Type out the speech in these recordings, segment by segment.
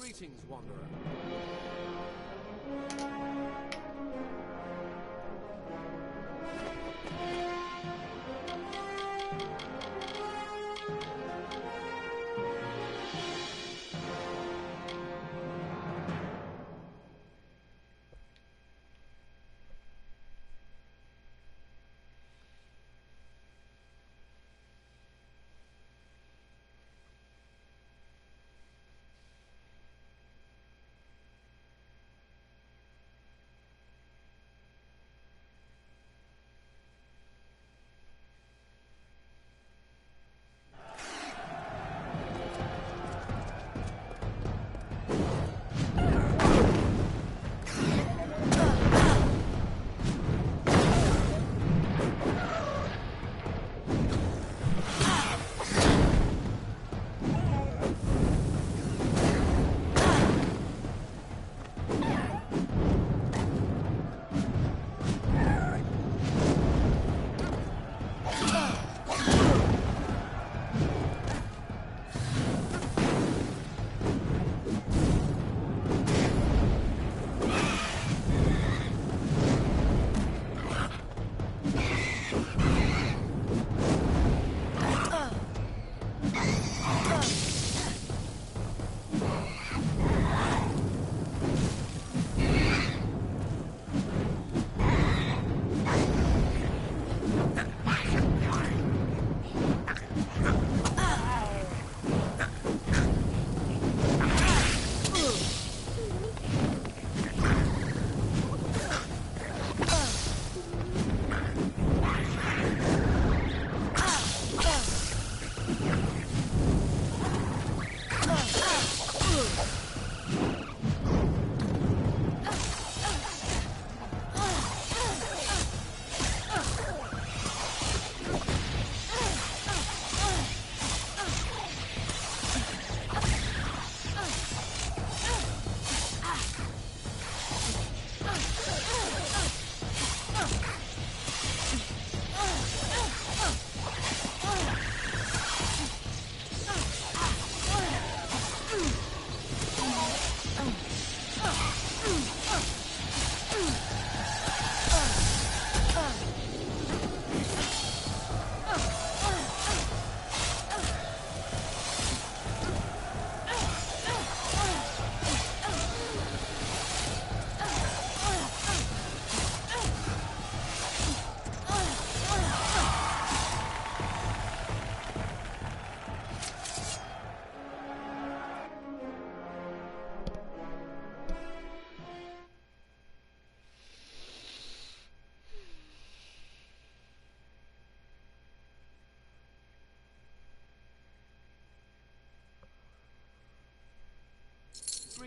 Greetings, Wanderer.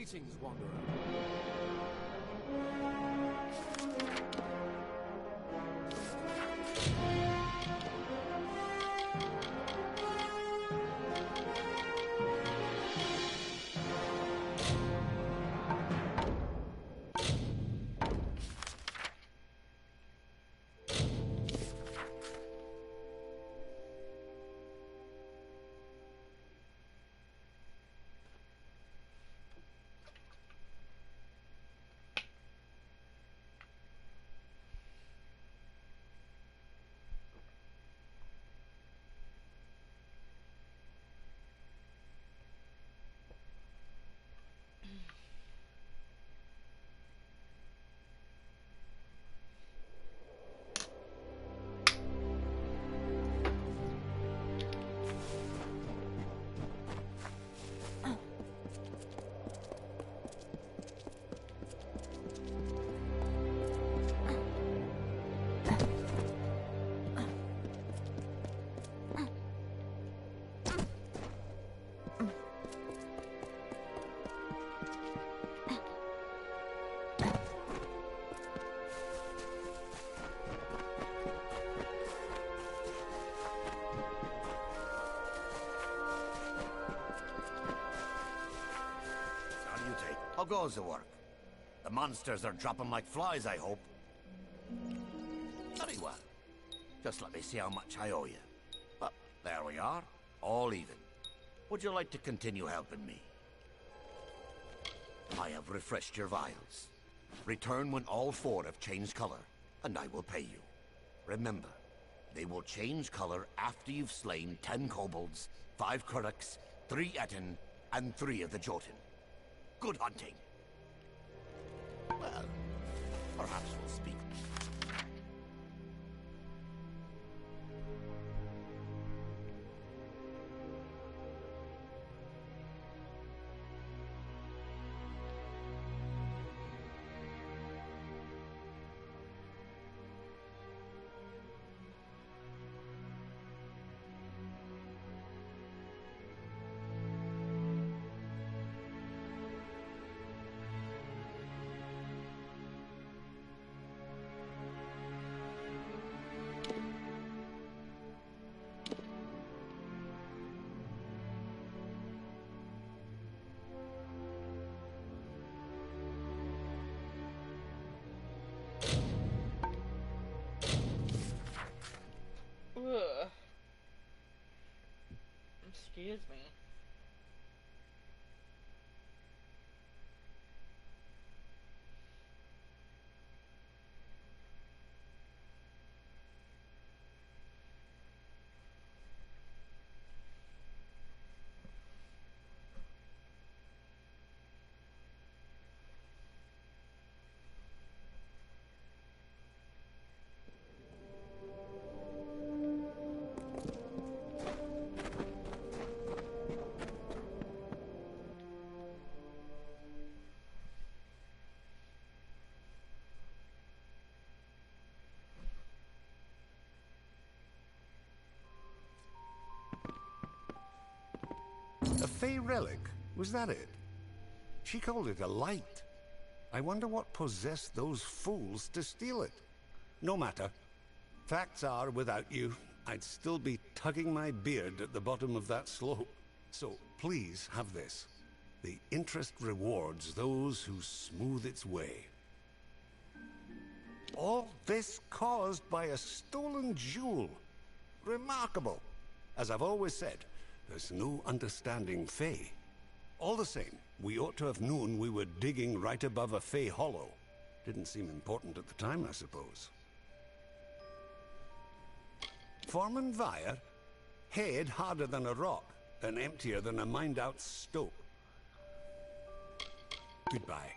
Greetings, Wanderer. How goes the work? The monsters are dropping like flies, I hope. Very well. Just let me see how much I owe you. Well, there we are. All even. Would you like to continue helping me? I have refreshed your vials. Return when all 4 have changed color, and I will pay you. Remember, they will change color after you've slain 10 kobolds, 5 Kuraks, 3 Etten, and 3 of the Jotun. Good hunting. Well, perhaps we'll speak. Ugh. Excuse me. A Fey relic? Was that it? She called it a light. I wonder what possessed those fools to steal it. No matter. Facts are, without you, I'd still be tugging my beard at the bottom of that slope. So please have this. The interest rewards those who smooth its way. All this caused by a stolen jewel. Remarkable. As I've always said, there's no understanding Fey. All the same, we ought to have known we were digging right above a Fey hollow. Didn't seem important at the time, I suppose. Foreman Vire? Head harder than a rock, and emptier than a mined-out stope. Goodbye.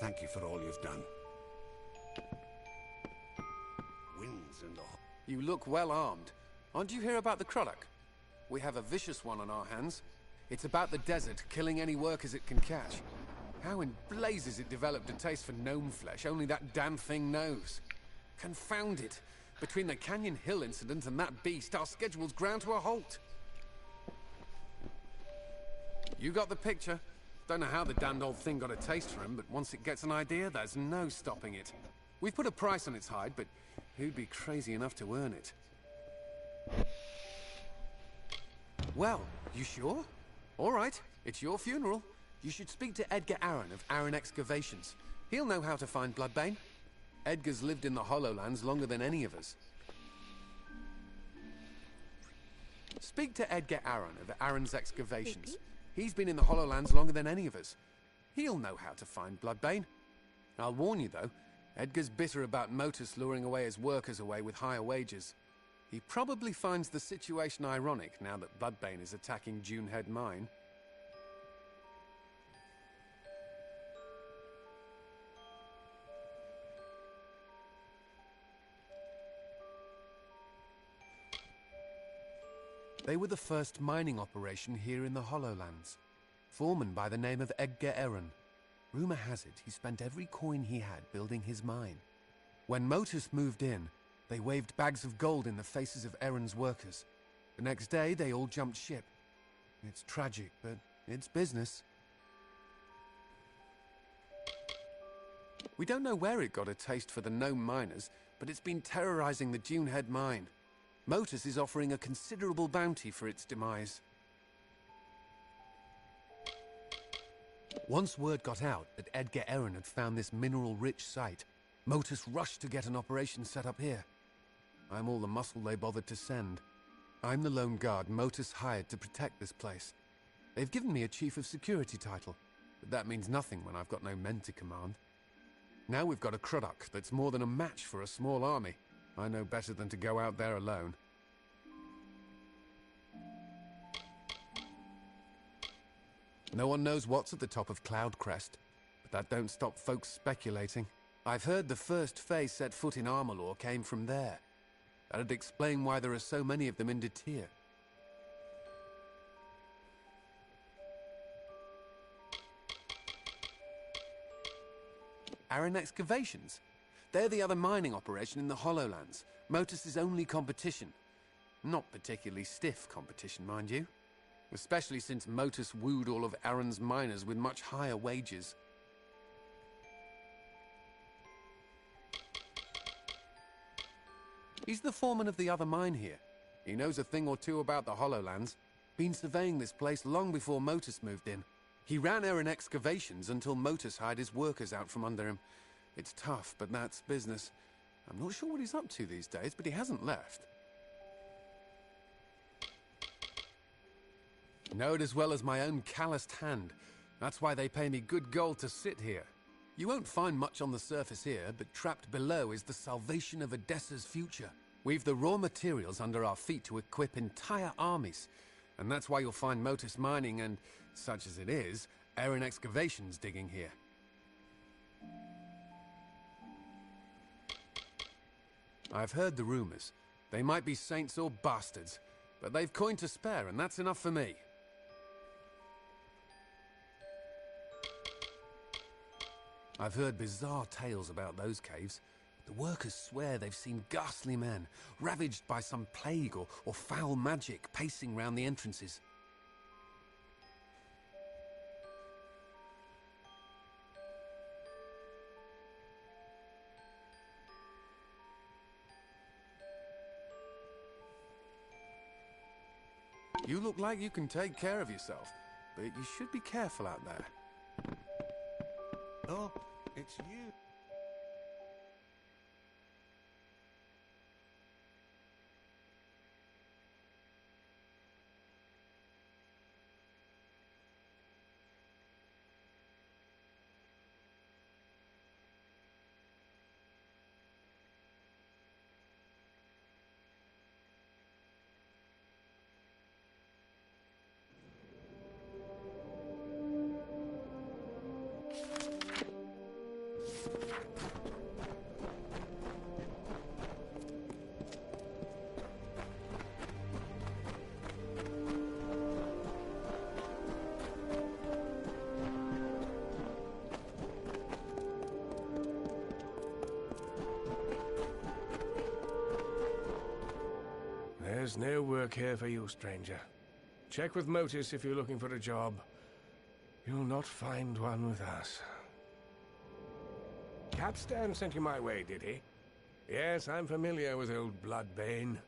Thank you for all you've done. Winds and all. You look well armed. Aren't you here about the Krulak? We have a vicious one on our hands. It's about the desert, killing any workers it can catch. How in blazes it developed a taste for gnome flesh, only that damn thing knows. Confound it. Between the Canyon Hill incident and that beast, our schedule's ground to a halt. You got the picture. Don't know how the damned old thing got a taste for him, but once it gets an idea, there's no stopping it. We've put a price on its hide, but who'd be crazy enough to earn it? Well, you sure? All right, it's your funeral. You should speak to Edgar Aaron of Aaron Excavations. He'll know how to find Bloodbane. Edgar's lived in the Hollowlands longer than any of us. Speak to Edgar Aaron of Aaron's Excavations. He's been in the Hollowlands longer than any of us. He'll know how to find Bloodbane. I'll warn you, though, Edgar's bitter about Motus luring away his workers away with higher wages. He probably finds the situation ironic now that Bloodbane is attacking Dunehead Mine. They were the first mining operation here in the Hollowlands. Foreman by the name of Edgar Aaron. Rumor has it he spent every coin he had building his mine. When Motus moved in, they waved bags of gold in the faces of Aaron's workers. The next day, they all jumped ship. It's tragic, but it's business. We don't know where it got a taste for the gnome miners, but it's been terrorizing the Dunehead mine. Motus is offering a considerable bounty for its demise. Once word got out that Edgar Aaron had found this mineral-rich site, Motus rushed to get an operation set up here. I'm all the muscle they bothered to send. I'm the lone guard Motus hired to protect this place. They've given me a Chief of Security title, but that means nothing when I've got no men to command. Now we've got a Krudok that's more than a match for a small army. I know better than to go out there alone. No one knows what's at the top of Cloud Crest, but that don't stop folks speculating. I've heard the first Fae set foot in Amalur came from there. That'd explain why there are so many of them in Detir. Aaron Excavations. They're the other mining operation in the Hollowlands. Motus's only competition. Not particularly stiff competition, mind you. Especially since Motus wooed all of Aaron's miners with much higher wages. He's the foreman of the other mine here. He knows a thing or two about the Hollowlands. Been surveying this place long before Motus moved in. He ran Aaron Excavations until Motus hired his workers out from under him. It's tough, but that's business. I'm not sure what he's up to these days, but he hasn't left. Know it as well as my own calloused hand. That's why they pay me good gold to sit here. You won't find much on the surface here, but trapped below is the salvation of Odessa's future. We've the raw materials under our feet to equip entire armies. And that's why you'll find Motus mining and, such as it is, Aaron Excavations digging here. I've heard the rumors. They might be saints or bastards, but they've coin to spare, and that's enough for me. I've heard bizarre tales about those caves. The workers swear they've seen ghastly men, ravaged by some plague or foul magic, pacing round the entrances. You look like you can take care of yourself, but you should be careful out there. Oh, it's you. There's no work here for you, stranger. Check with Motus if you're looking for a job. You'll not find one with us. Capstan sent you my way, did he? Yes, I'm familiar with old Bloodbane.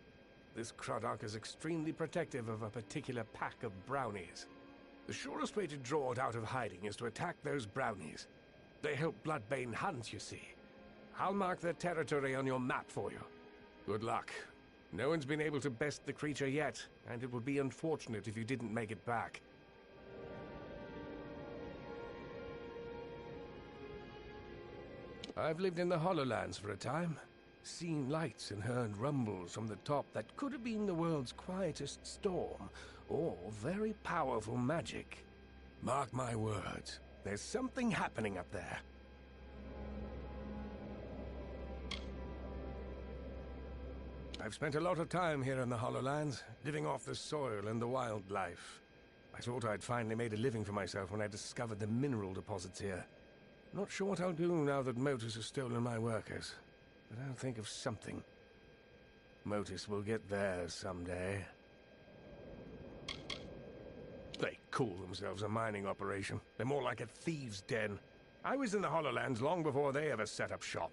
This Krudok is extremely protective of a particular pack of brownies. The surest way to draw it out of hiding is to attack those brownies. They help Bloodbane hunt, you see. I'll mark their territory on your map for you. Good luck. No one's been able to best the creature yet, and it would be unfortunate if you didn't make it back. I've lived in the Hollowlands for a time, seen lights and heard rumbles from the top that could have been the world's quietest storm, or very powerful magic. Mark my words, there's something happening up there. I've spent a lot of time here in the Hollowlands, living off the soil and the wildlife. I thought I'd finally made a living for myself when I discovered the mineral deposits here. Not sure what I'll do now that Motus has stolen my workers, but I'll think of something. Motus will get theirs someday. They call themselves a mining operation. They're more like a thieves' den. I was in the Hollowlands long before they ever set up shop.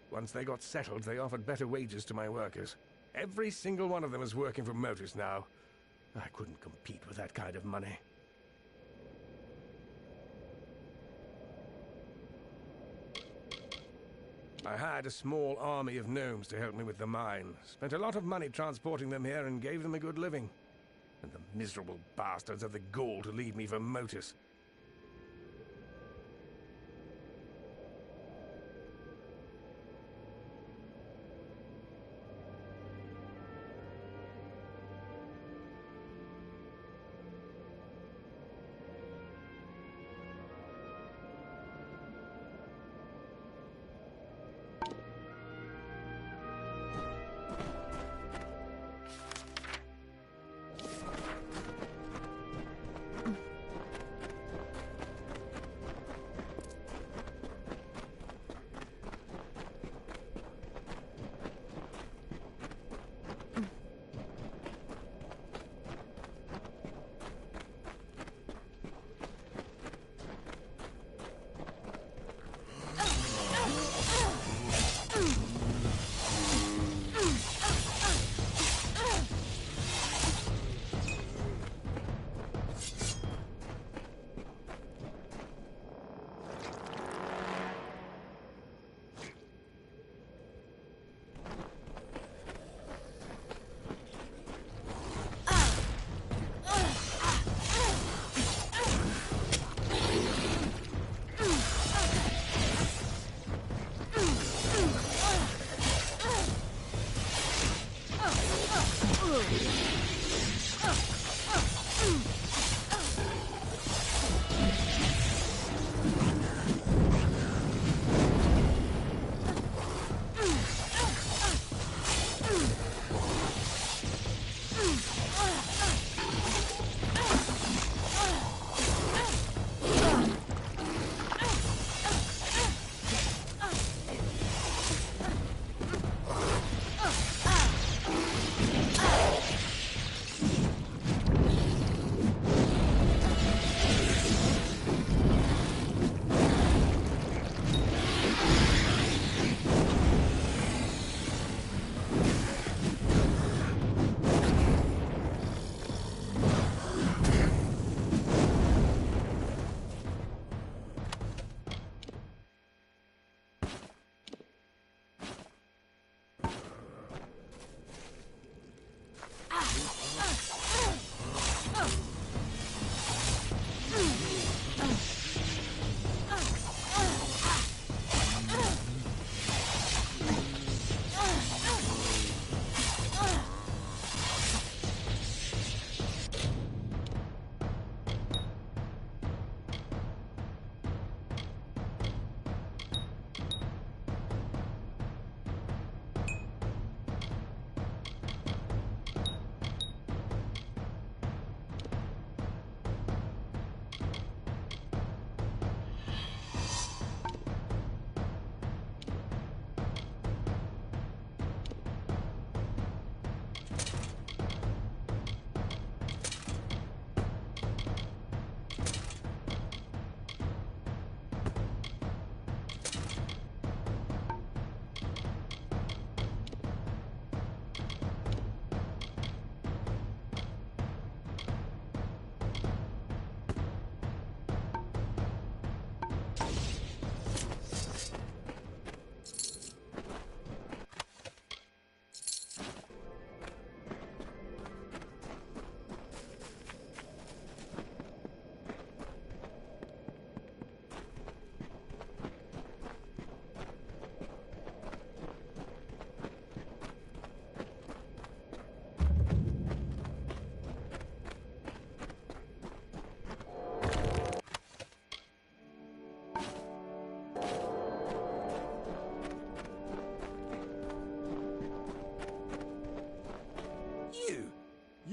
Once they got settled, they offered better wages to my workers. Every single one of them is working for Motus now. I couldn't compete with that kind of money. I hired a small army of gnomes to help me with the mine. Spent a lot of money transporting them here and gave them a good living. And the miserable bastards have the gall to leave me for Motus.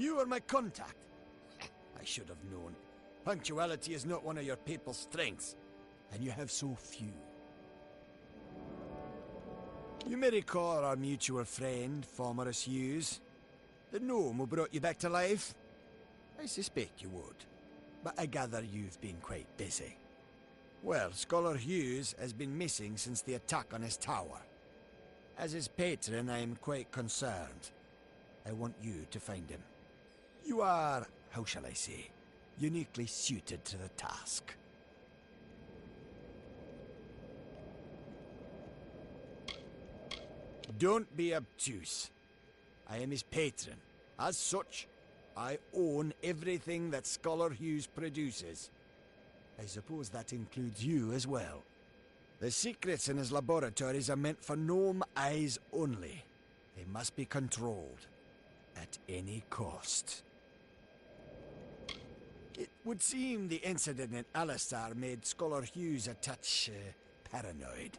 You are my contact. I should have known. Punctuality is not one of your people's strengths, and you have so few. You may recall our mutual friend, Formerus Hughes. The gnome who brought you back to life? I suspect you would, but I gather you've been quite busy. Well, Scholar Hughes has been missing since the attack on his tower. As his patron, I am quite concerned. I want you to find him. You are, how shall I say, uniquely suited to the task. Don't be obtuse. I am his patron. As such, I own everything that Scholar Hughes produces. I suppose that includes you as well. The secrets in his laboratories are meant for gnome eyes only. They must be controlled. At any cost. It would seem the incident in Alistar made Scholar Hughes a touch paranoid.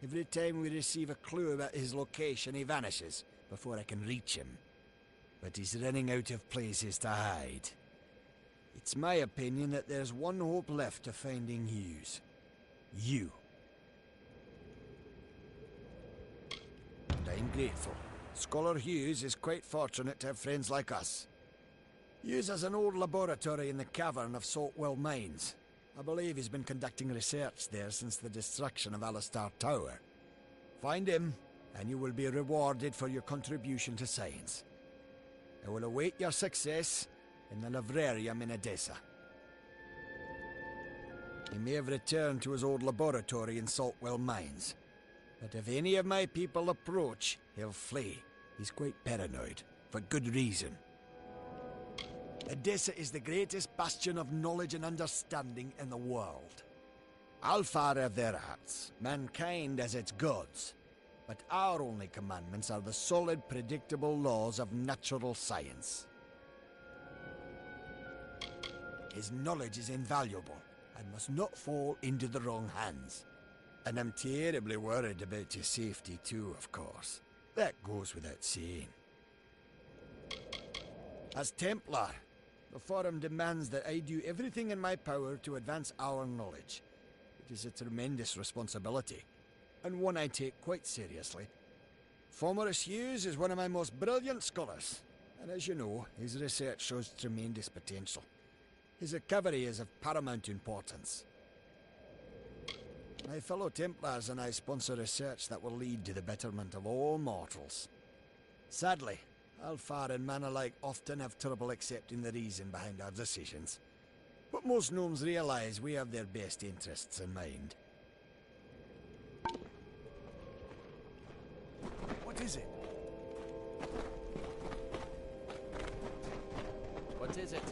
Every time we receive a clue about his location, he vanishes before I can reach him. But he's running out of places to hide. It's my opinion that there's one hope left of finding Hughes. You. And I'm grateful. Scholar Hughes is quite fortunate to have friends like us. Hughes has an old laboratory in the cavern of Saltwell Mines. I believe he's been conducting research there since the destruction of Alistar Tower. Find him, and you will be rewarded for your contribution to science. I will await your success in the Librarium in Edessa. He may have returned to his old laboratory in Saltwell Mines. But if any of my people approach, he'll flee. He's quite paranoid, for good reason. Edessa is the greatest bastion of knowledge and understanding in the world. Alfar have their arts, mankind has its gods. But our only commandments are the solid, predictable laws of natural science. His knowledge is invaluable, and must not fall into the wrong hands. And I'm terribly worried about his safety too, of course. That goes without saying. As Templar, the Forum demands that I do everything in my power to advance our knowledge. It is a tremendous responsibility, and one I take quite seriously. Formerus Hughes is one of my most brilliant scholars, and as you know, his research shows tremendous potential. His recovery is of paramount importance. My fellow Templars and I sponsor research that will lead to the betterment of all mortals. Sadly, Alfar and man alike often have trouble accepting the reason behind our decisions. But most gnomes realize we have their best interests in mind. What is it? What is it?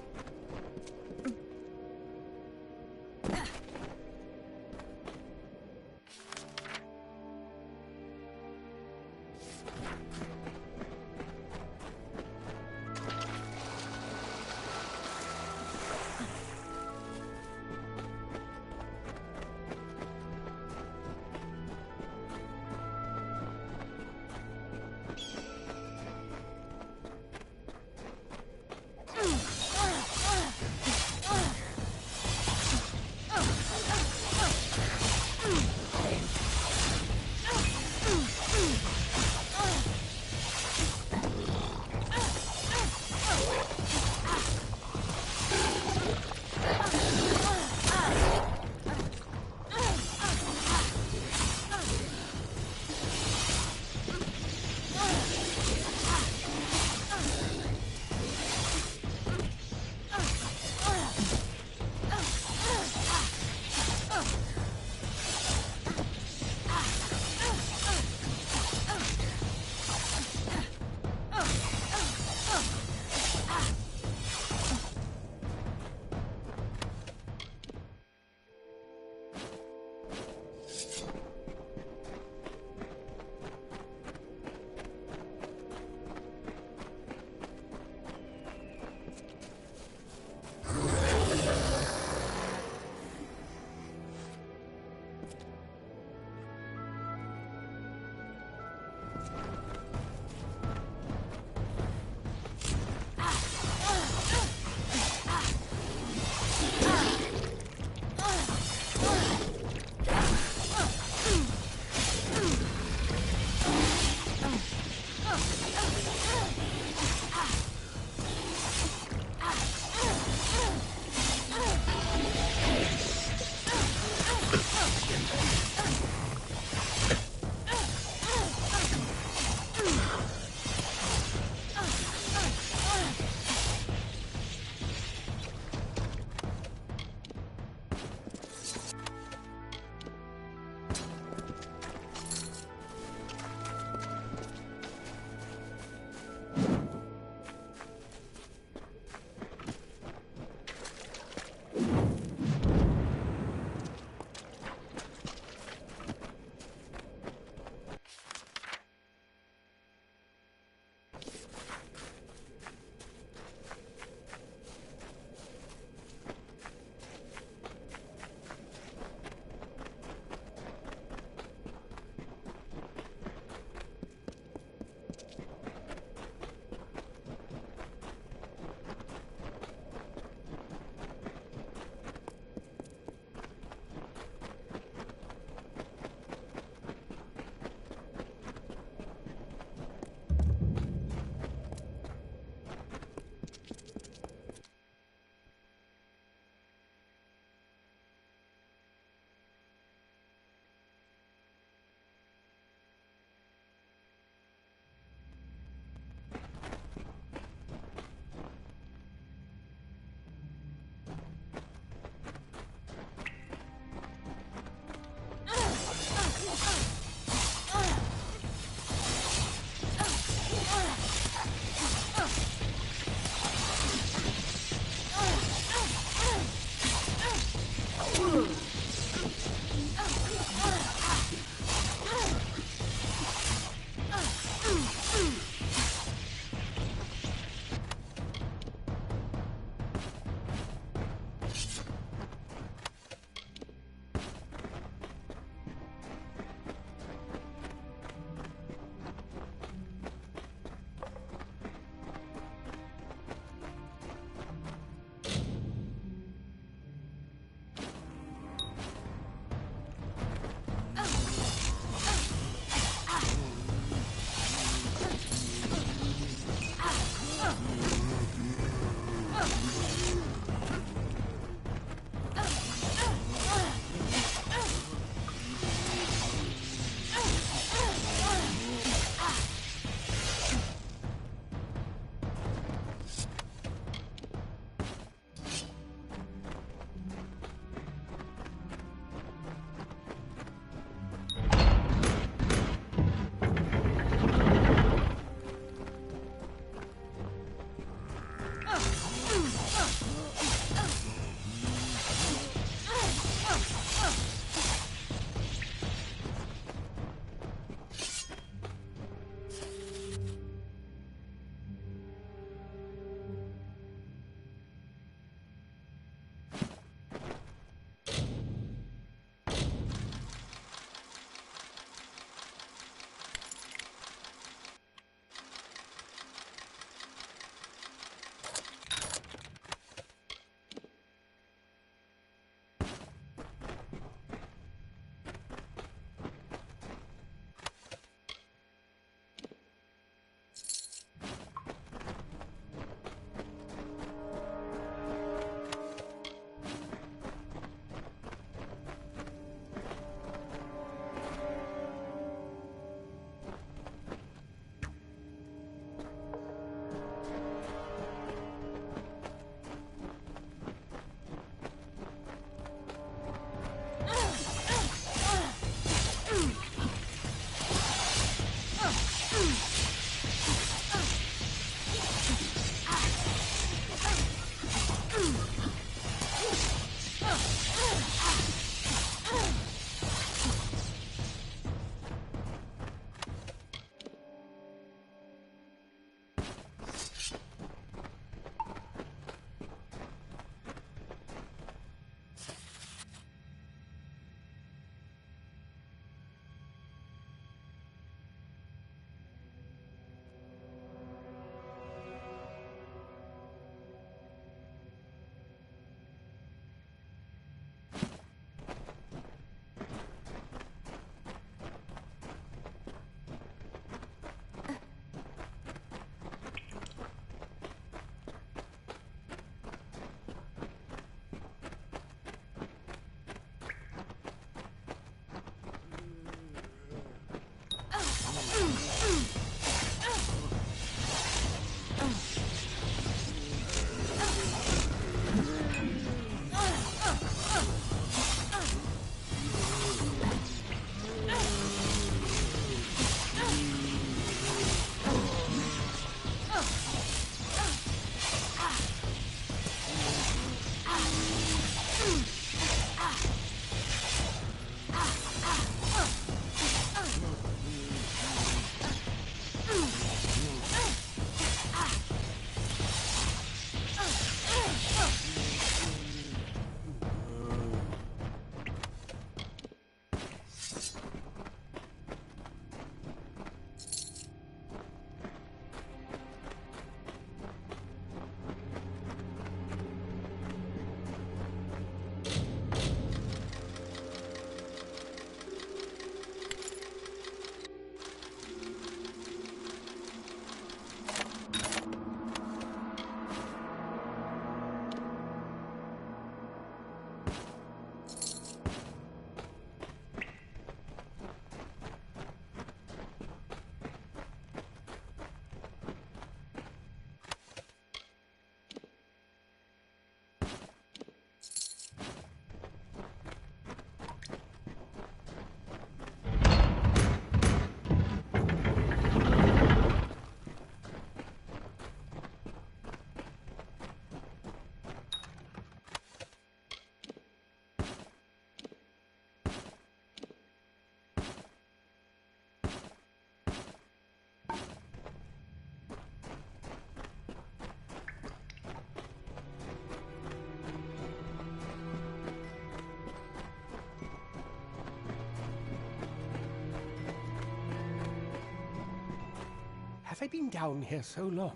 Have I been down here so long?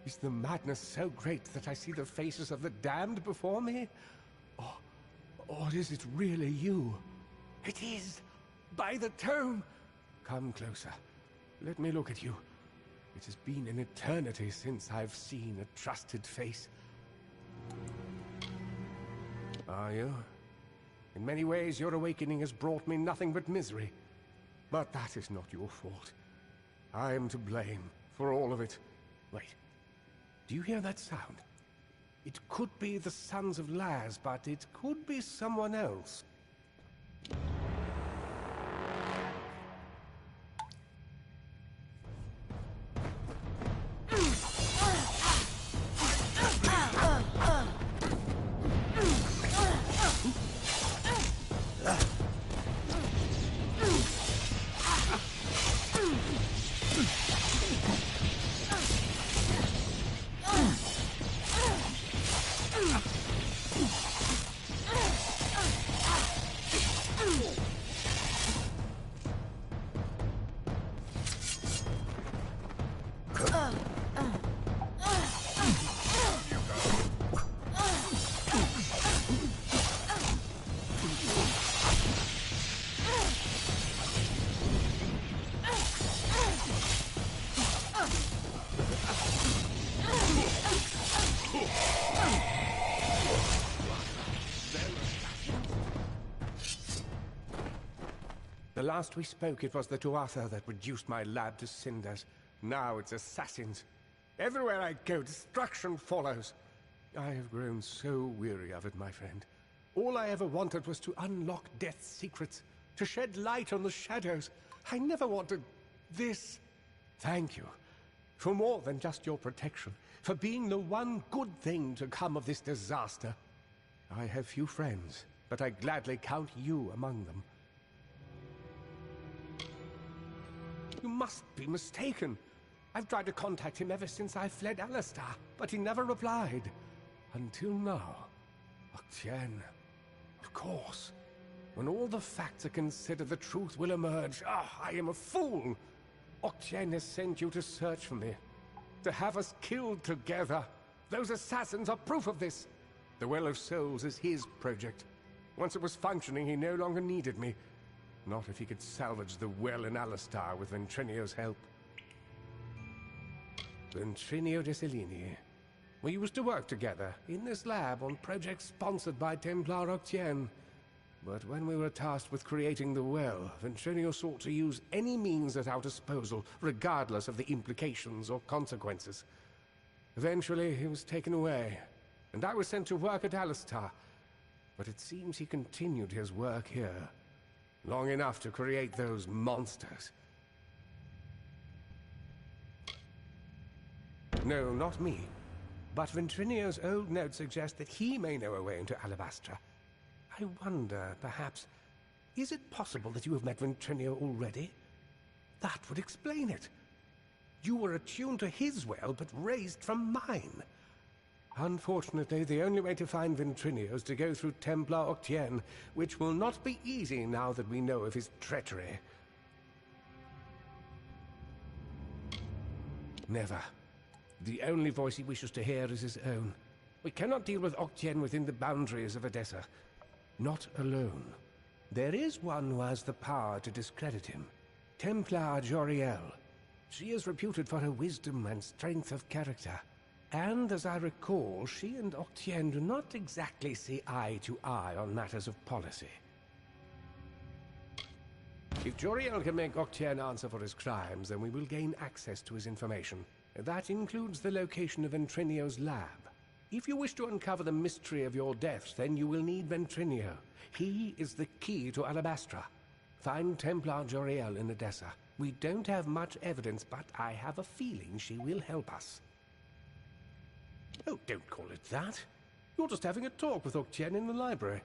Is the madness so great that I see the faces of the damned before me? Or is it really you? It is! By the tome! Come closer. Let me look at you. It has been an eternity since I've seen a trusted face. Are you? In many ways, your awakening has brought me nothing but misery. But that is not your fault. I am to blame for all of it. Wait. Do you hear that sound? It could be the Sons of Laz, but it could be someone else. The last we spoke, it was the Tuatha that reduced my lab to cinders. Now it's assassins. Everywhere I go, destruction follows. I have grown so weary of it, my friend. All I ever wanted was to unlock death's secrets, to shed light on the shadows. I never wanted this. Thank you for more than just your protection, for being the one good thing to come of this disaster. I have few friends, but I gladly count you among them. You must be mistaken. I've tried to contact him ever since I fled Alistar, but he never replied. Until now. Octien. Of course. When all the facts are considered, the truth will emerge. I am a fool! Octien has sent you to search for me. To have us killed together. Those assassins are proof of this. The Well of Souls is his project. Once it was functioning, he no longer needed me. Not if he could salvage the well in Alistar with Ventrinio's help. Ventrinio de Cellini. We used to work together in this lab on projects sponsored by Templar Octien. But when we were tasked with creating the well, Ventrinio sought to use any means at our disposal, regardless of the implications or consequences. Eventually, he was taken away, and I was sent to work at Alistar. But it seems he continued his work here. Long enough to create those monsters. No, not me. But Ventrinio's old notes suggest that he may know a way into Alabastra. I wonder, perhaps, is it possible that you have met Ventrinio already? That would explain it. You were attuned to his well, but raised from mine. Unfortunately, the only way to find Ventrinio is to go through Templar Octien, which will not be easy now that we know of his treachery. Never. The only voice he wishes to hear is his own. We cannot deal with Octien within the boundaries of Edessa. Not alone. There is one who has the power to discredit him. Templar Joriel. She is reputed for her wisdom and strength of character. And, as I recall, she and Octien do not exactly see eye to eye on matters of policy. If Joriel can make Octien answer for his crimes, then we will gain access to his information. That includes the location of Ventrinio's lab. If you wish to uncover the mystery of your deaths, then you will need Ventrinio. He is the key to Alabastra. Find Templar Joriel in Edessa. We don't have much evidence, but I have a feeling she will help us. Oh, don't call it that. You're just having a talk with Octien in the library.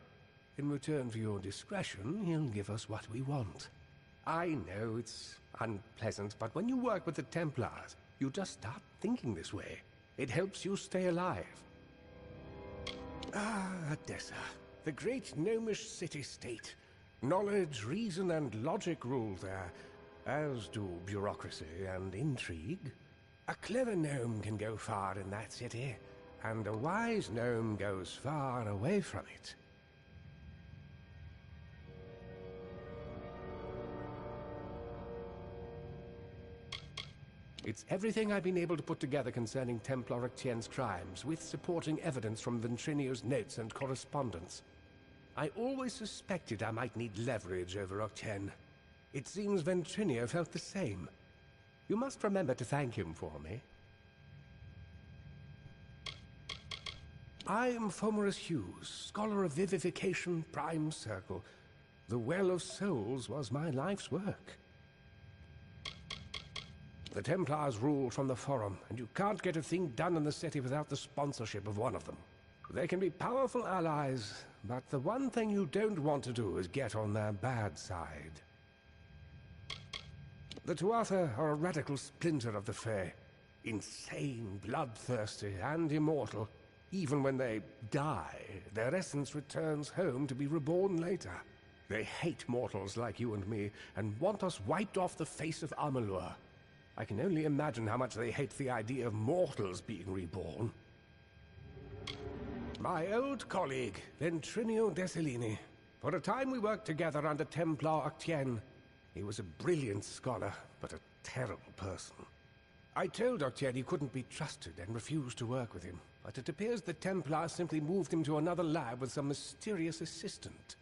In return for your discretion, he'll give us what we want. I know it's unpleasant, but when you work with the Templars, you just start thinking this way. It helps you stay alive. Edessa. The great gnomish city-state. Knowledge, reason, and logic rule there. as do bureaucracy and intrigue. A clever gnome can go far in that city, and a wise gnome goes far away from it. It's everything I've been able to put together concerning Templar Etienne's crimes, with supporting evidence from Ventrinio's notes and correspondence. I always suspected I might need leverage over Etienne. It seems Ventrinio felt the same. You must remember to thank him for me. I am Fomorus Hughes, scholar of vivification, prime circle. The Well of Souls was my life's work. The Templars rule from the Forum, and you can't get a thing done in the city without the sponsorship of one of them. They can be powerful allies, but the one thing you don't want to do is get on their bad side. The Tuatha are a radical splinter of the Fae. Insane, bloodthirsty, and immortal. Even when they die, their essence returns home to be reborn later. They hate mortals like you and me, and want us wiped off the face of Amalur. I can only imagine how much they hate the idea of mortals being reborn. My old colleague, Ventrinio Desilini. For a time we worked together under Templar Etienne. He was a brilliant scholar, but a terrible person. I told Etienne he couldn't be trusted and refused to work with him, but it appears the Templars simply moved him to another lab with some mysterious assistant.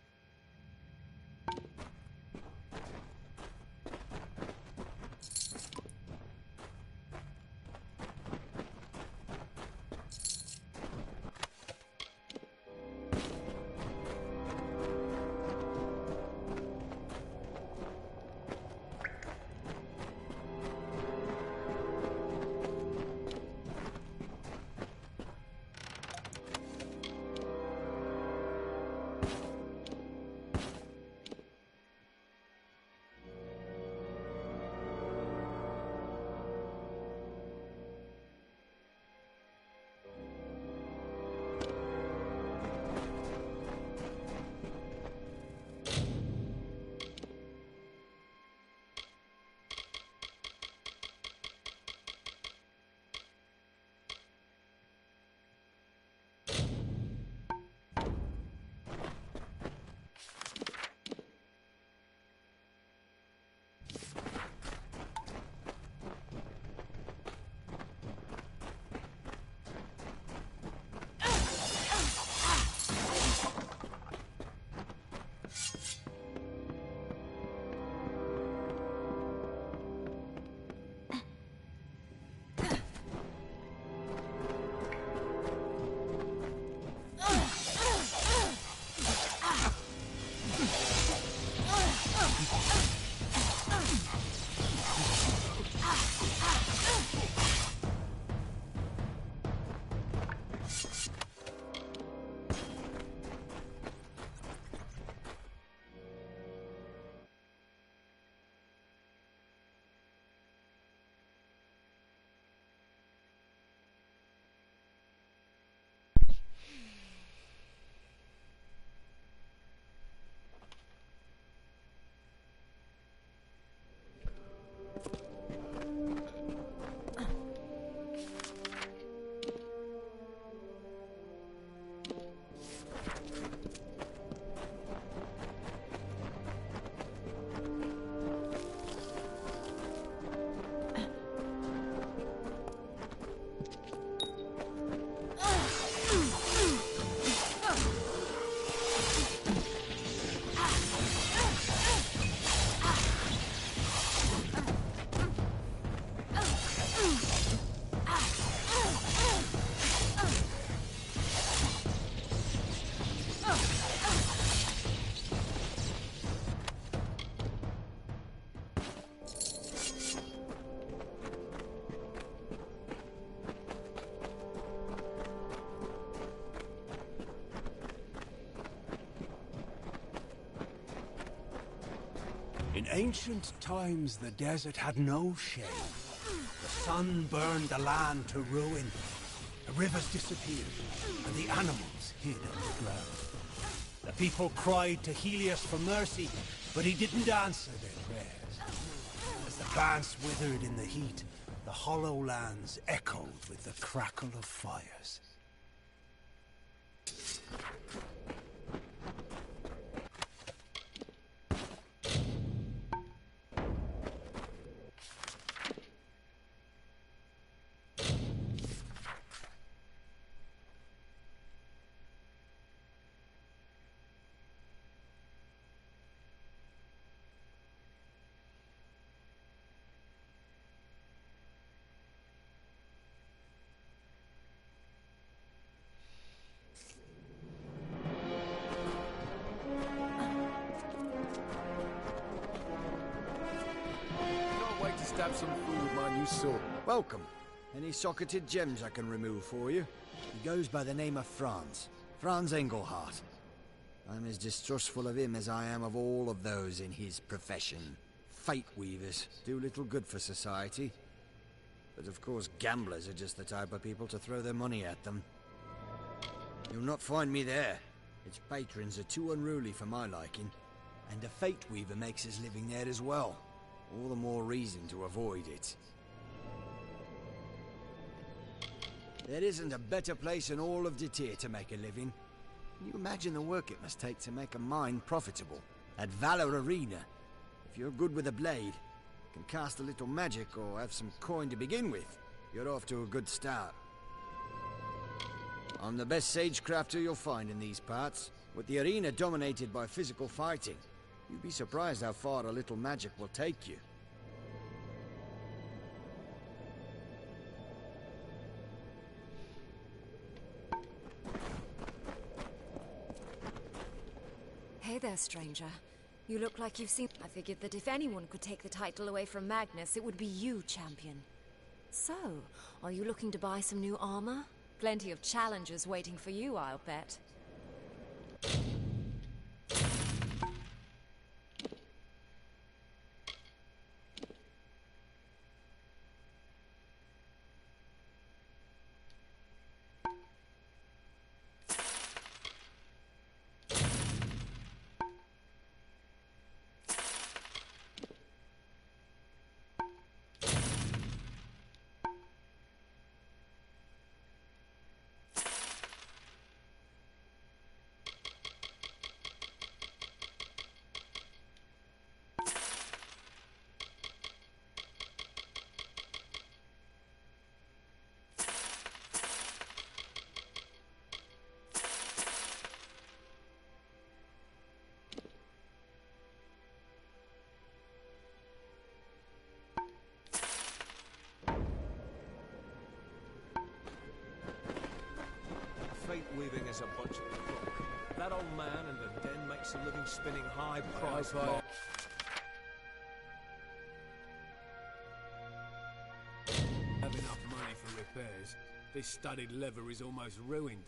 In ancient times, the desert had no shade. The sun burned the land to ruin. The rivers disappeared, and the animals hid underground. The people cried to Helios for mercy, but he didn't answer their prayers. Plants withered in the heat. The hollow lands echoed with the crackle of fires. Can't wait to stab some fool with my new sword. Welcome. Any socketed gems I can remove for you? He goes by the name of Franz. Franz Engelhardt. I'm as distrustful of him as I am of all of those in his profession. Fate weavers do little good for society. But of course gamblers are just the type of people to throw their money at them. You'll not find me there. Its patrons are too unruly for my liking. And a fate weaver makes his living there as well. All the more reason to avoid it. There isn't a better place in all of Detir to make a living. Can you imagine the work it must take to make a mine profitable? At Valor Arena, if you're good with a blade, can cast a little magic or have some coin to begin with, you're off to a good start. I'm the best sagecrafter you'll find in these parts. With the arena dominated by physical fighting, you'd be surprised how far a little magic will take you. Hey there, stranger. You look like you've seen... I figured that if anyone could take the title away from Magnus, it would be you, champion. So, are you looking to buy some new armor? Plenty of challengers waiting for you, I'll bet. Fate weaving is a bunch of crook. That old man in the den makes a living spinning high-priced Bye-bye. Have enough money for repairs. This studded leather is almost ruined.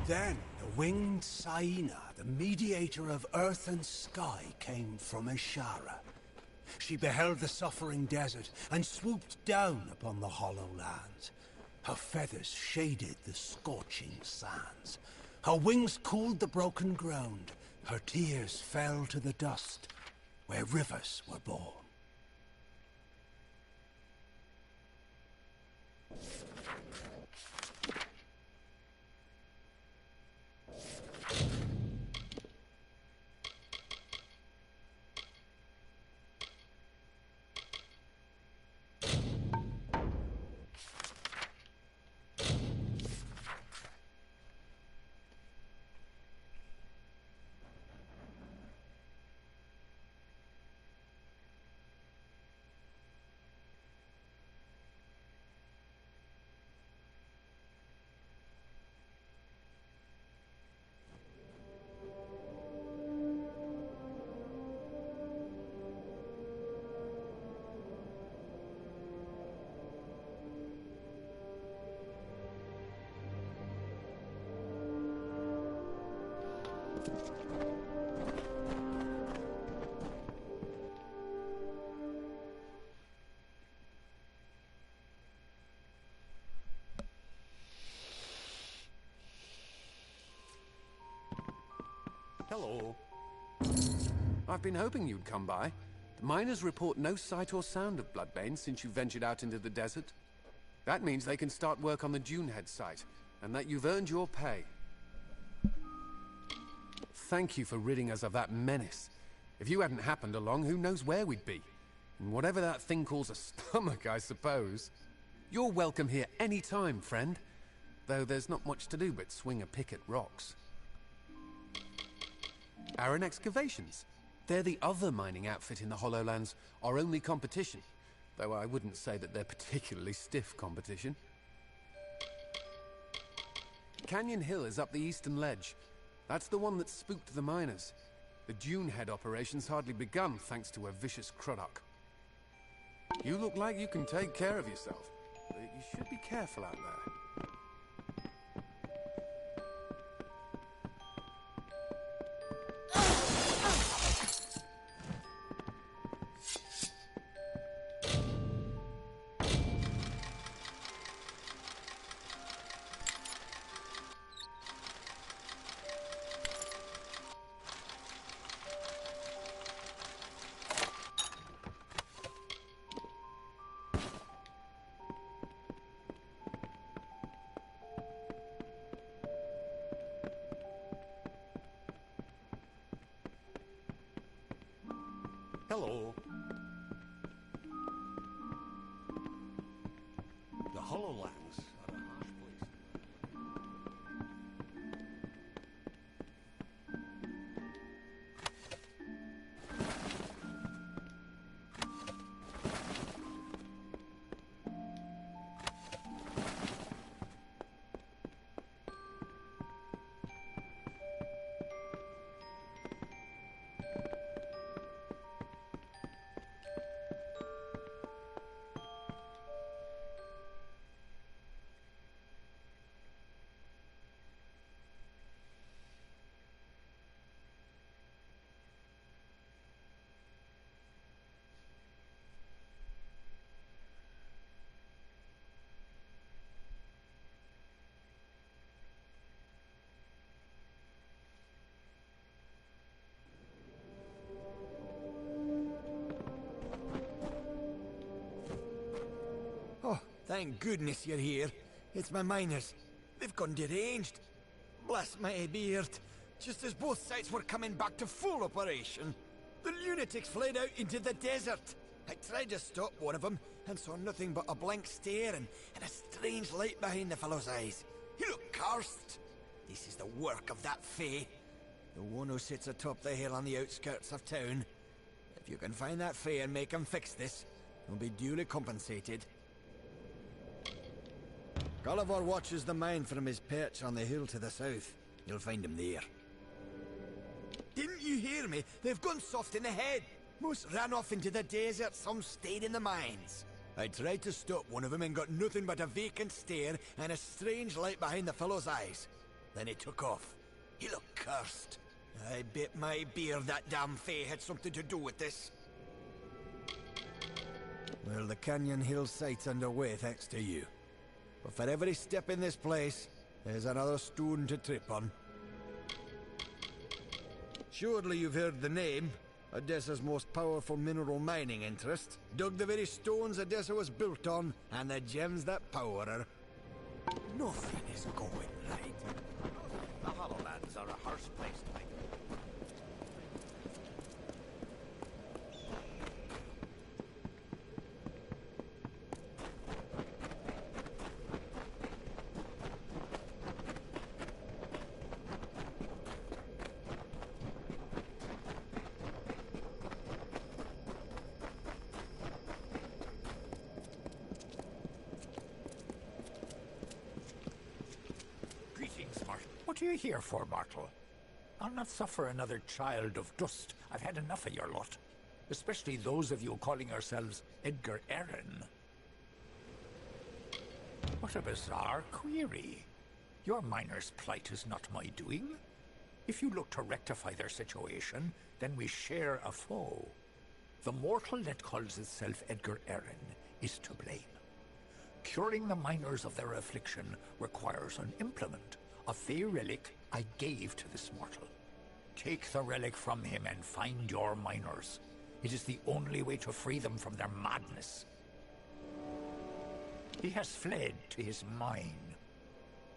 Then the winged Saina, the mediator of earth and sky, came from Ishara. She beheld the suffering desert and swooped down upon the hollow lands. Her feathers shaded the scorching sands. Her wings cooled the broken ground. Her tears fell to the dust where rivers were born. Hello. I've been hoping you'd come by. The miners report no sight or sound of Bloodbane since you ventured out into the desert. That means they can start work on the Dunehead site, and that you've earned your pay. Thank you for ridding us of that menace. If you hadn't happened along, who knows where we'd be? And whatever that thing calls a stomach, I suppose. You're welcome here any time, friend. Though there's not much to do but swing a pick at rocks. Aaron Excavations. They're the other mining outfit in the Hollowlands, our only competition. Though I wouldn't say that they're particularly stiff competition. Canyon Hill is up the eastern ledge. That's the one that spooked the miners. The Dunehead operation's hardly begun, thanks to a vicious Cruddock. You look like you can take care of yourself, but you should be careful out there. Hello. The Hollowlands are a harsh place. Thank goodness you're here. It's my miners. They've gone deranged. Bless my beard. Just as both sites were coming back to full operation, the lunatics fled out into the desert. I tried to stop one of them and saw nothing but a blank stare and a strange light behind the fellow's eyes. He looked cursed. This is the work of that Fae, the one who sits atop the hill on the outskirts of town. If you can find that Fae and make him fix this, he'll be duly compensated. Gulliver watches the mine from his perch on the hill to the south. You'll find him there. Didn't you hear me? They've gone soft in the head. Most ran off into the desert, some stayed in the mines. I tried to stop one of them and got nothing but a vacant stare and a strange light behind the fellow's eyes. Then he took off. He looked cursed. I bet my beard that damn Fae had something to do with this. Well, the Canyon Hill site's underway thanks to you. But for every step in this place, there's another stone to trip on. Surely you've heard the name. Odessa's most powerful mineral mining interest. Dug the very stones Odessa was built on, and the gems that power her. Nothing is going right. The Hollowlands are a harsh place to make. What are you here for, mortal? I'll not suffer another child of dust. I've had enough of your lot. Especially those of you calling yourselves Edgar Arryn. What a bizarre query. Your miner's plight is not my doing. If you look to rectify their situation, then we share a foe. The mortal that calls itself Edgar Arryn is to blame. Curing the miners of their affliction requires an implement. A Fae relic I gave to this mortal. Take the relic from him and find your miners. It is the only way to free them from their madness. He has fled to his mine.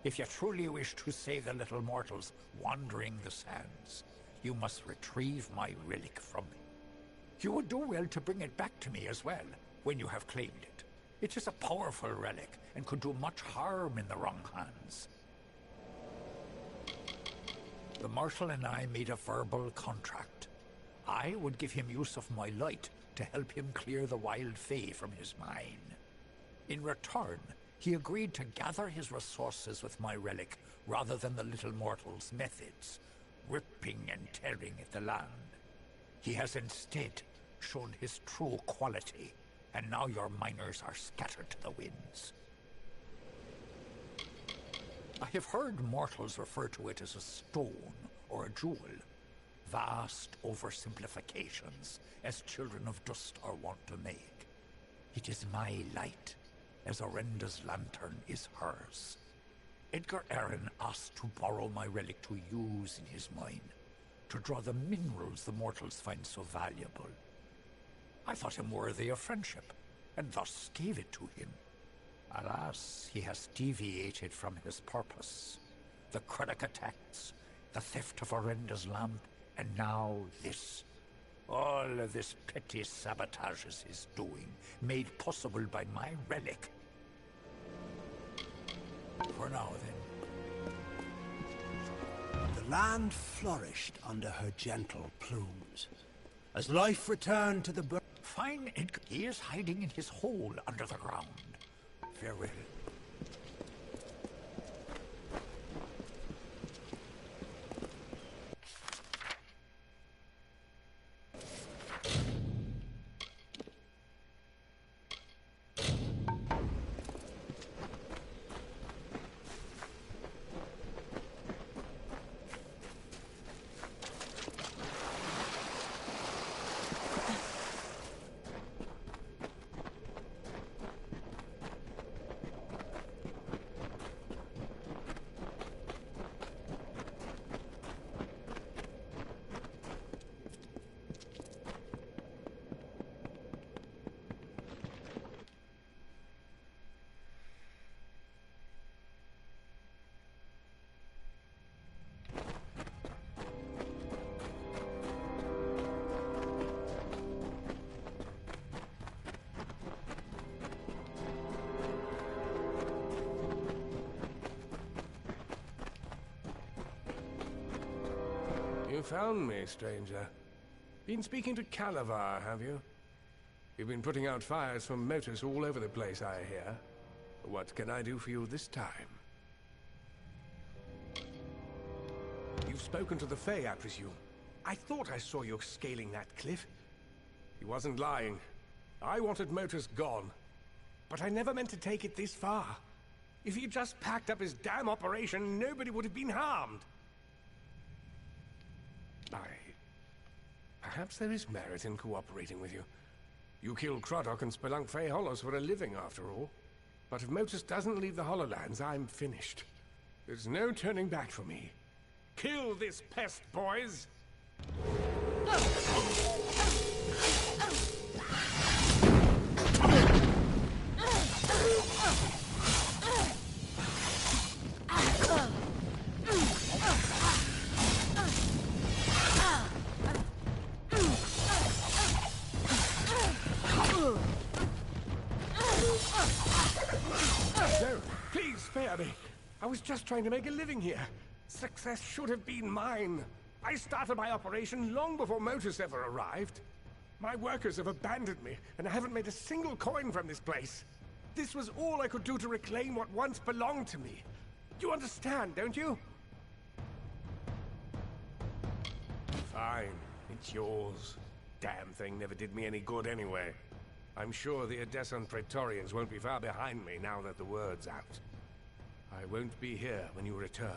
If you truly wish to save the little mortals wandering the sands, you must retrieve my relic from me. You would do well to bring it back to me as well, when you have claimed it. It is a powerful relic, and could do much harm in the wrong hands. The Marshal and I made a verbal contract. I would give him use of my light to help him clear the wild Fae from his mine. In return, he agreed to gather his resources with my relic rather than the little mortal's methods, ripping and tearing at the land. He has instead shown his true quality, and now your miners are scattered to the winds. I have heard mortals refer to it as a stone or a jewel. Vast oversimplifications, as children of dust are wont to make. It is my light, as Orenda's lantern is hers. Edgar Arryn asked to borrow my relic to use in his mine, to draw the minerals the mortals find so valuable. I thought him worthy of friendship, and thus gave it to him. Alas, he has deviated from his purpose. The Krennic attacks, the theft of Orenda's lamp, and now this. All of this petty sabotage is his doing, made possible by my relic. For now, then. The land flourished under her gentle plumes. As life returned to the bird. Fine, Edgar. He is hiding in his hole under the ground. Farewell. You found me, stranger. Been speaking to Calavar, have you? You've been putting out fires from motors all over the place, I hear. What can I do for you this time? You've spoken to the Fae, I presume. I thought I saw you scaling that cliff. He wasn't lying. I wanted motors gone. But I never meant to take it this far. If he'd just packed up his damn operation, nobody would have been harmed. Perhaps there is merit in cooperating with you. You kill Croddock and spelunk Fey Hollows for a living, after all. But if Motus doesn't leave the Hollowlands, I'm finished. There's no turning back for me. Kill this pest, boys! No, please spare me. I was just trying to make a living here. Success should have been mine. I started my operation long before Motus ever arrived. My workers have abandoned me, and I haven't made a single coin from this place. This was all I could do to reclaim what once belonged to me. You understand, don't you? Fine, it's yours. Damn thing never did me any good anyway. I'm sure the Odessan Praetorians won't be far behind me now that the word's out. I won't be here when you return.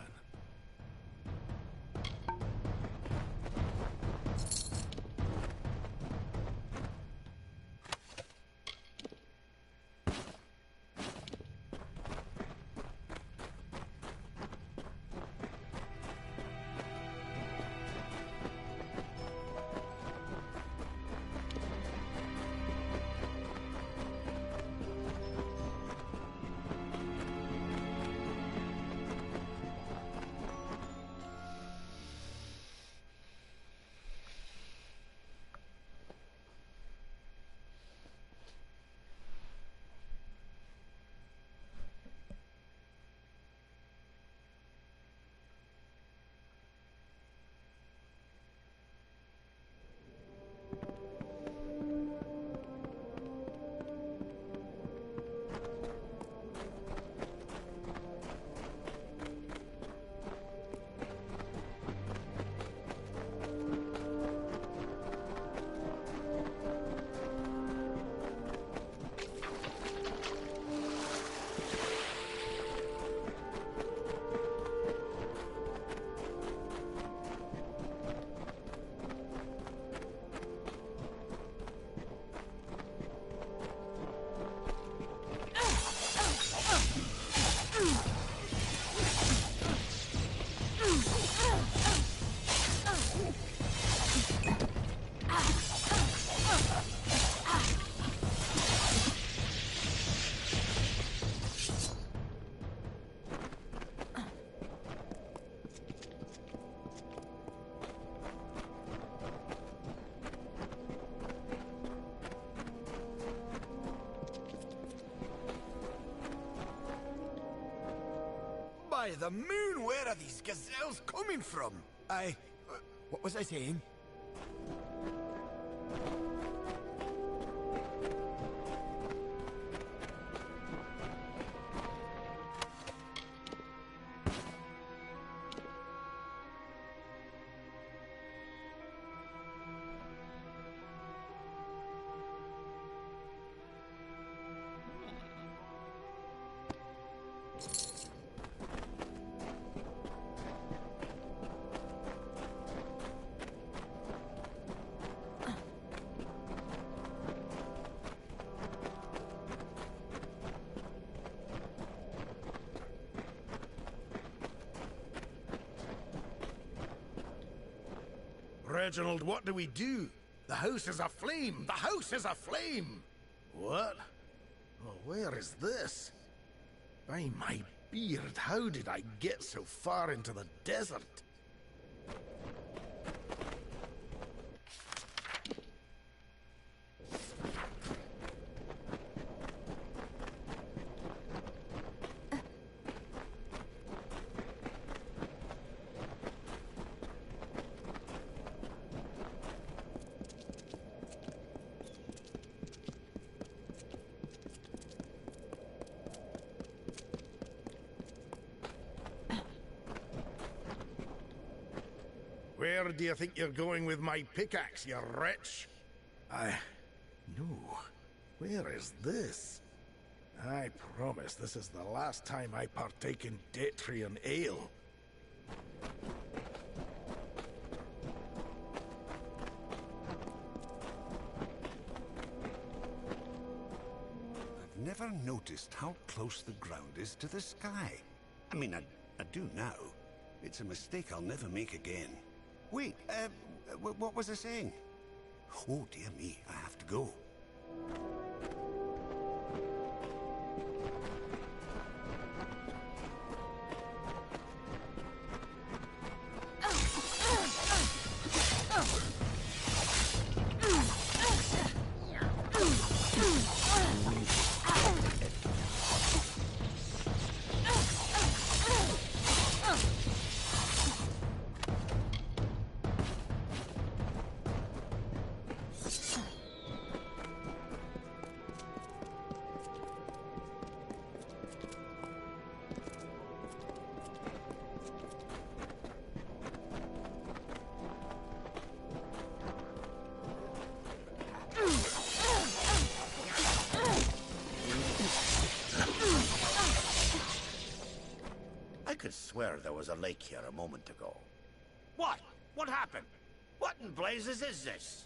By the moon, where are these gazelles coming from? What was I saying? Reginald, what do we do? The house is aflame! The house is aflame! What? Oh, where is this? By my beard, how did I get so far into the desert? Where do you think you're going with my pickaxe, you wretch? No. Where is this? I promise this is the last time I partake in Datrian ale. I've never noticed how close the ground is to the sky. I mean, I do now. It's a mistake I'll never make again. Wait, what was I saying? Oh, dear me, I have to go. I could swear there was a lake here a moment ago. What? What happened? What in blazes is this?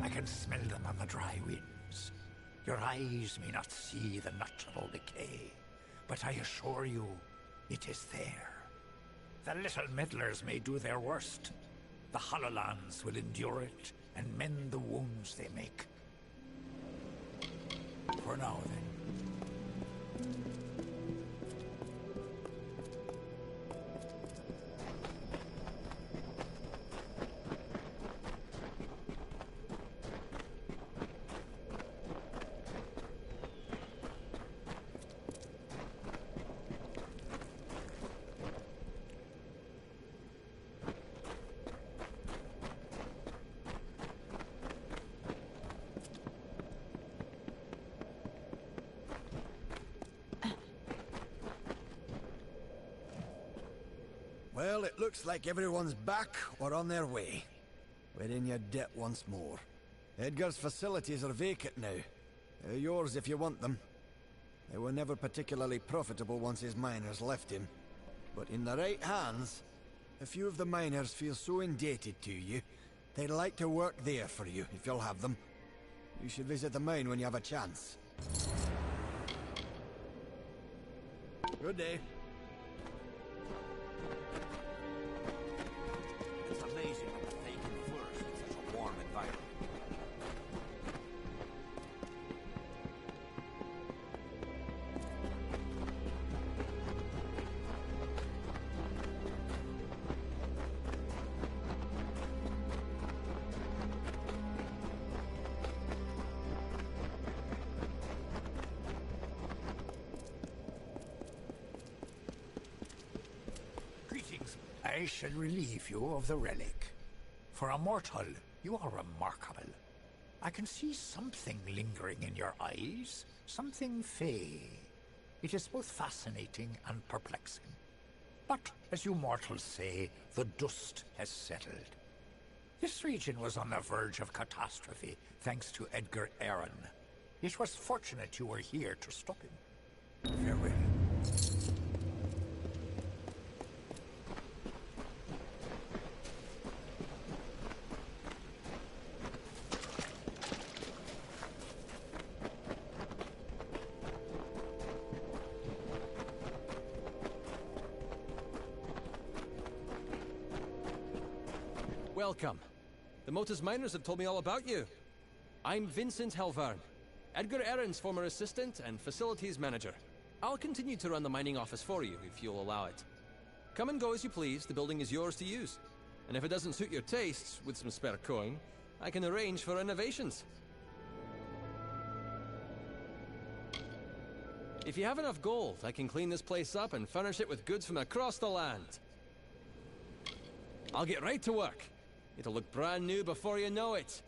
I can smell them on the dry winds. Your eyes may not see the natural decay, but I assure you, it is there. The little meddlers may do their worst. The Hollowlands will endure it and mend the wounds they make. For now, then. Well, it looks like everyone's back or on their way. We're in your debt once more. Edgar's facilities are vacant now. They're yours if you want them. They were never particularly profitable once his miners left him. But in the right hands, a few of the miners feel so indebted to you, they'd like to work there for you, if you'll have them. You should visit the mine when you have a chance. Good day. It's amazing that the thing can flourish in such a warm environment. Greetings. I shall relieve you of the relic. For a mortal, you are remarkable. I can see something lingering in your eyes, something fey. It is both fascinating and perplexing. But, as you mortals say, the dust has settled. This region was on the verge of catastrophe, thanks to Edgar Aaron. It was fortunate you were here to stop him. Farewell. Welcome. The Motus miners have told me all about you. I'm Vincent Helvarn, Edgar Aaron's former assistant and facilities manager. I'll continue to run the mining office for you, if you'll allow it. Come and go as you please, the building is yours to use. And if it doesn't suit your tastes, with some spare coin, I can arrange for renovations. If you have enough gold, I can clean this place up and furnish it with goods from across the land. I'll get right to work. It'll look brand new before you know it.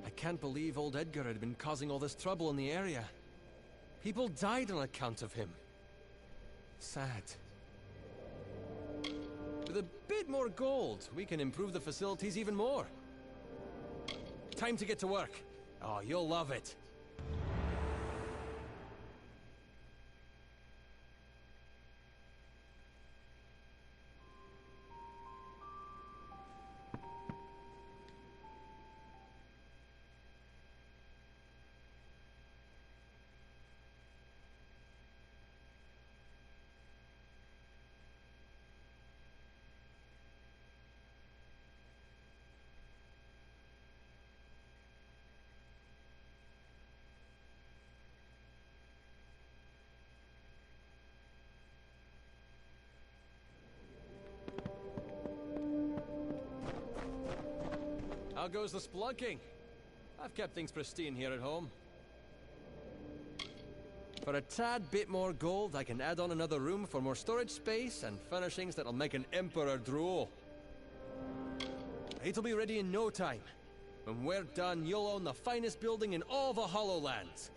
I can't believe old Edgar had been causing all this trouble in the area. People died on account of him. Sad. With a bit more gold, we can improve the facilities even more. Time to get to work. Oh, you'll love it. How goes the splunking? I've kept things pristine here at home. For a tad bit more gold, I can add on another room for more storage space and furnishings that'll make an emperor drool. It'll be ready in no time. When we're done, you'll own the finest building in all the Hollowlands.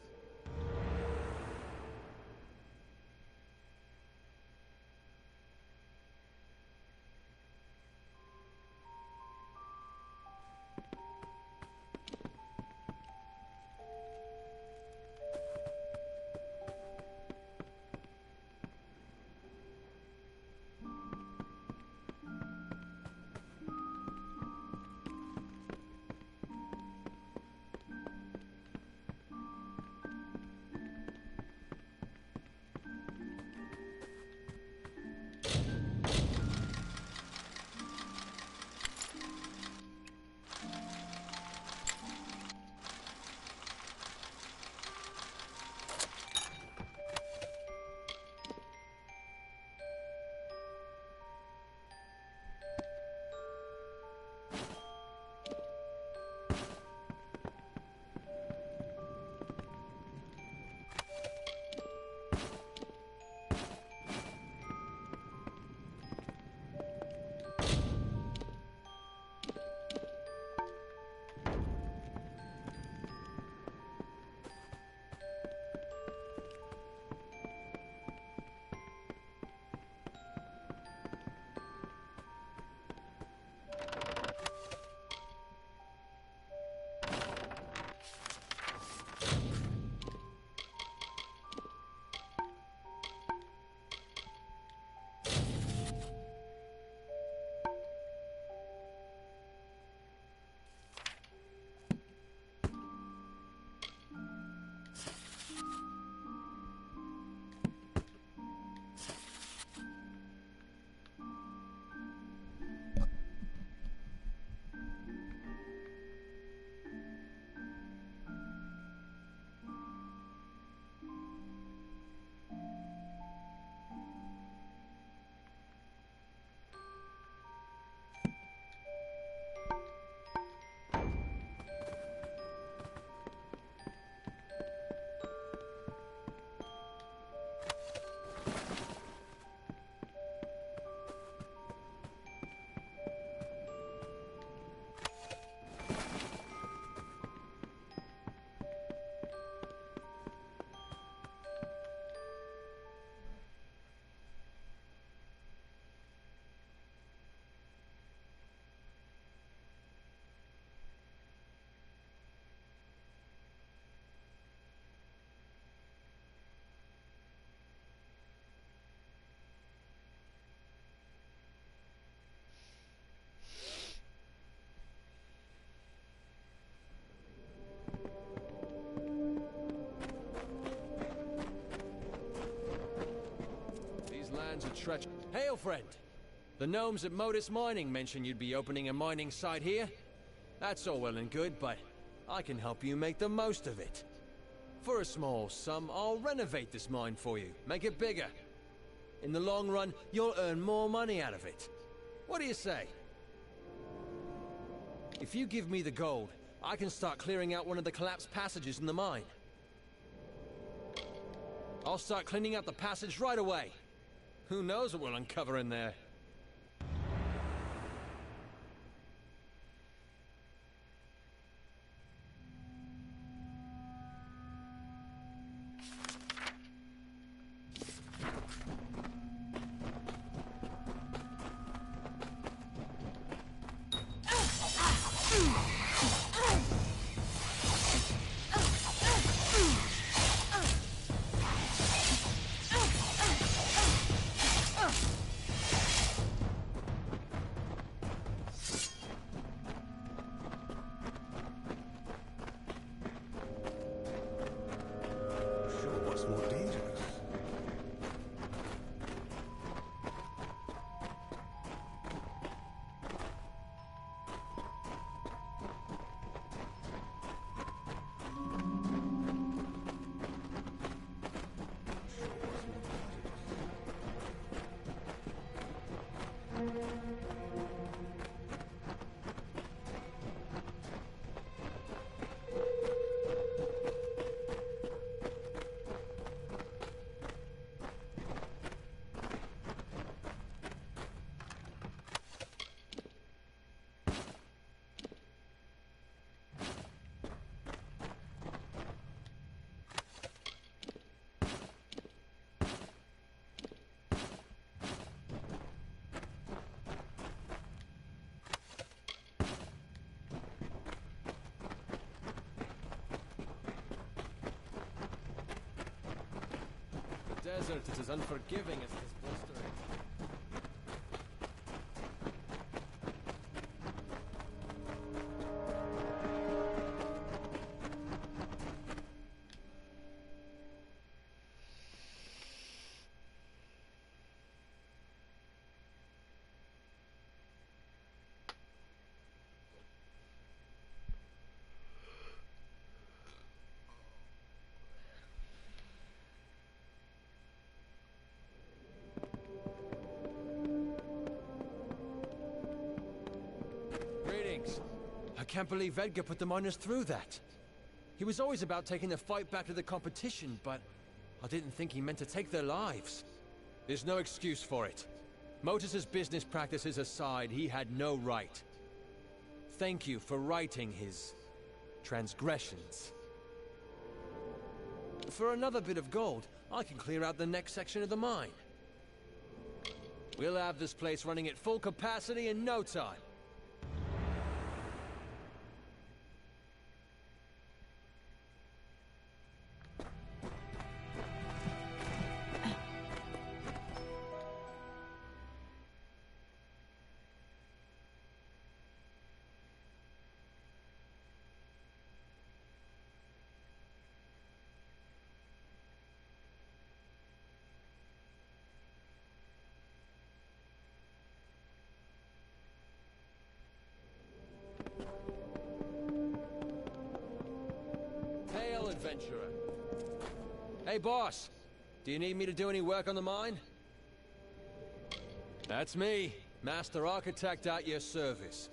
lands are treacherous. Hail, friend! The gnomes at Modus Mining mentioned you'd be opening a mining site here. That's all well and good, but I can help you make the most of it. For a small sum, I'll renovate this mine for you, make it bigger. In the long run, you'll earn more money out of it. What do you say? If you give me the gold, I can start clearing out one of the collapsed passages in the mine. I'll start cleaning out the passage right away. Who knows what we'll uncover in there? Sure, what's more dangerous? The desert is as unforgiving as it is blistering. I can't believe Edgar put the miners through that. He was always about taking the fight back to the competition, but I didn't think he meant to take their lives. There's no excuse for it. Motus's business practices aside, he had no right. Thank you for righting his transgressions. For another bit of gold, I can clear out the next section of the mine. We'll have this place running at full capacity in no time. Adventurer. Hey, boss. Do you need me to do any work on the mine? That's me, Master Architect at your service.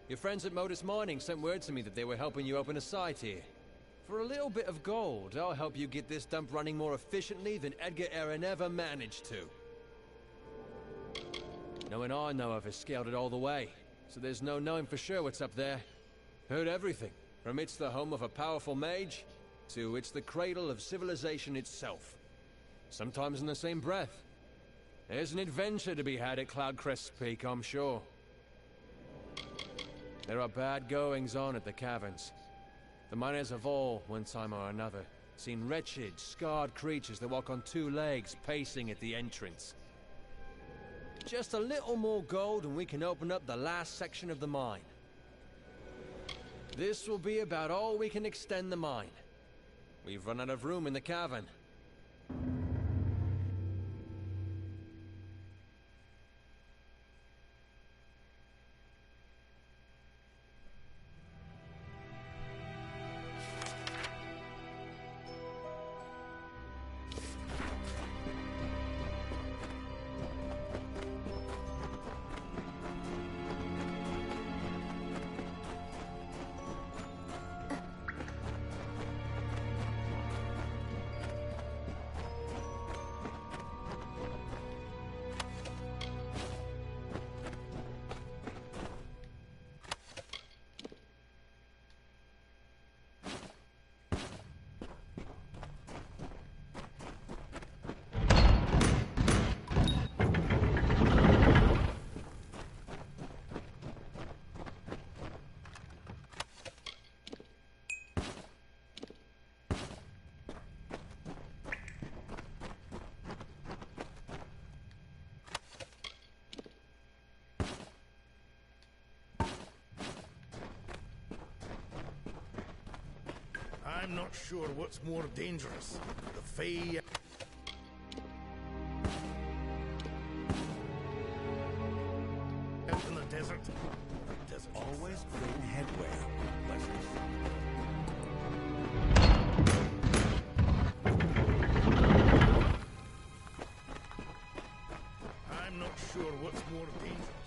Your friends at Modus Mining sent word to me that they were helping you open a site here. For a little bit of gold, I'll help you get this dump running more efficiently than Edgar Aaron ever managed to. No one I know of has scaled it all the way, so there's no knowing for sure what's up there. Heard everything, from it's the home of a powerful mage, to it's the cradle of civilization itself. Sometimes in the same breath. There's an adventure to be had at Cloudcrest Peak, I'm sure. There are bad goings on at the caverns. The miners have all, one time or another, seen wretched, scarred creatures that walk on two legs pacing at the entrance. Just a little more gold and we can open up the last section of the mine. This will be about all we can extend the mine. We've run out of room in the cavern. I'm not sure what's more dangerous. The Fae... out in the desert. The desert. Always bring headway. I'm not sure what's more dangerous.